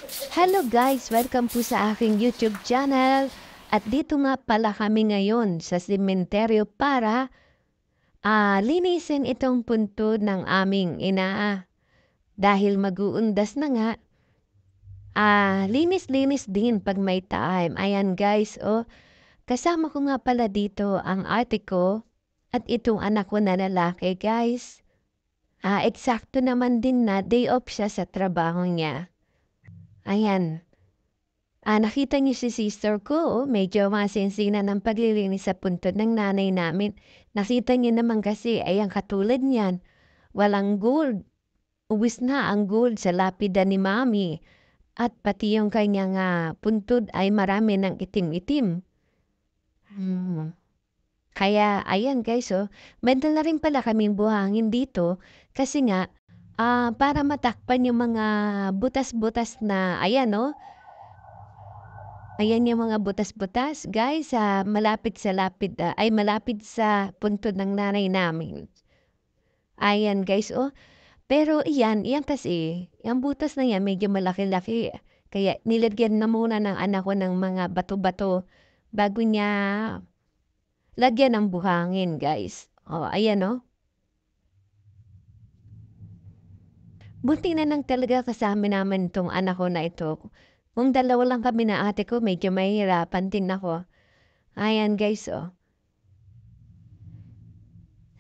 Hello guys! Welcome po sa aking YouTube channel. At dito nga pala kami ngayon sa sementeryo para linisin itong puntod ng aming ina. Dahil mag-uundas na nga, linis-linis din pag may time. Ayan guys, kasama ko nga pala dito ang ate ko at itong anak ko na lalaki guys. Eksakto naman din na day off siya sa trabaho niya. Ayan. Nakita niyo si sister ko, medyo masinsina ng paglilinis sa puntod ng nanay namin. Nakita niyo naman kasi, ayan katulad niyan, walang gold. Uwis na ang gold sa lapida ni mami. At pati yung kanyang puntod ay marami ng itim-itim. Kaya, ayan guys, may dala rin pala kaming buhangin dito kasi nga, para matakpan yung mga butas-butas na, ayan ayan yung mga butas-butas, guys, malapit sa puntod ng nanay namin. Ayan, guys, Pero iyan kasi, yung butas na yan medyo malaki-laki. Kaya nilagyan na muna ng anak ko ng mga bato-bato bago niya lagyan ng buhangin, guys. Ayan. Buti na lang talaga kasama naman itong anak ko na ito. Kung dalawa lang kami na ate ko, medyo mahihirapan din ako. Ayan guys,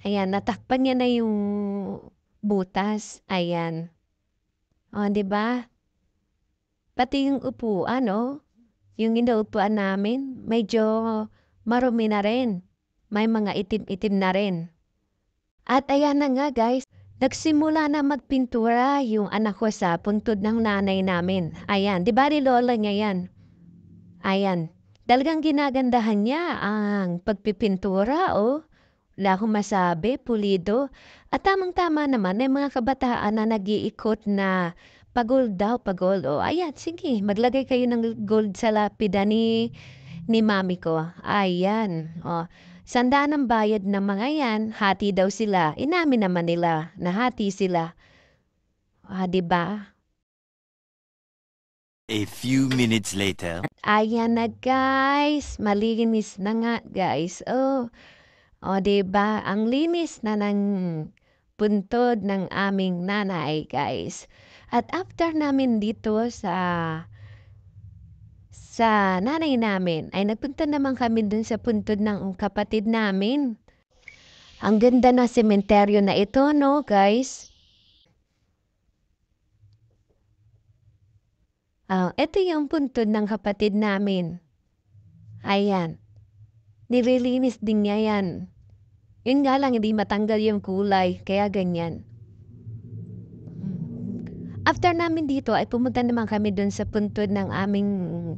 Ayan, natakpan niya na yung butas. Ayan. 'Di ba? Pati yung upuan, yung inuupuan namin, medyo marumi na rin. May mga itim-itim na rin. At ayan na nga guys, nagsimula na magpintura yung anak ko sa puntod ng nanay namin. Ayan, di ba ni lola niya yan? Ayan, talagang ginagandahan niya ang pagpipintura, Wala akong masabi, pulido. At tamang-tama naman ay mga kabataan na nag-iikot na pagol daw, pagol. Ayan, sige, maglagay kayo ng gold sa lapida ni mami ko. Ayan, Sandaan ang bayad ng mga yan, hati daw sila. Inamin naman nila na hati sila. Di ba? A few minutes later. Ayan na guys, malinis na nga guys. Di ba? Ang linis na ng puntod ng aming nanay guys. At after namin dito sa nanay namin, ay nagpunta naman kami dun sa puntod ng kapatid namin. Ang ganda na sementeryo na ito, no, guys? Ito yung puntod ng kapatid namin. Ayan. Nililinis din niya yan. Yun nga lang, hindi matanggal yung kulay, kaya ganyan. After namin dito ay pumunta naman kami dun sa puntod ng aming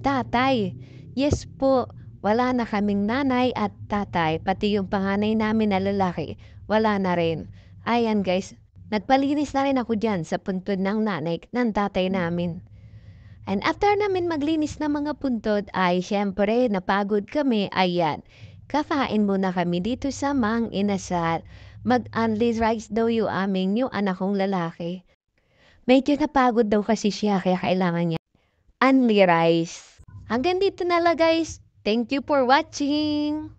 tatay. Yes po, wala na kaming nanay at tatay, pati yung panganay namin na lalaki, wala na rin. Ayan guys, nagpalinis na rin ako dyan sa puntod ng nanay ng tatay namin. And after namin maglinis ng mga puntod ay syempre napagod kami, ayan. Kakain muna kami dito sa Mang Inasal. Mag-only rice daw yung anak kong lalaki. Medyo napagod daw kasi siya kaya kailangan niya only rice. Hanggang dito na lang guys. Thank you for watching.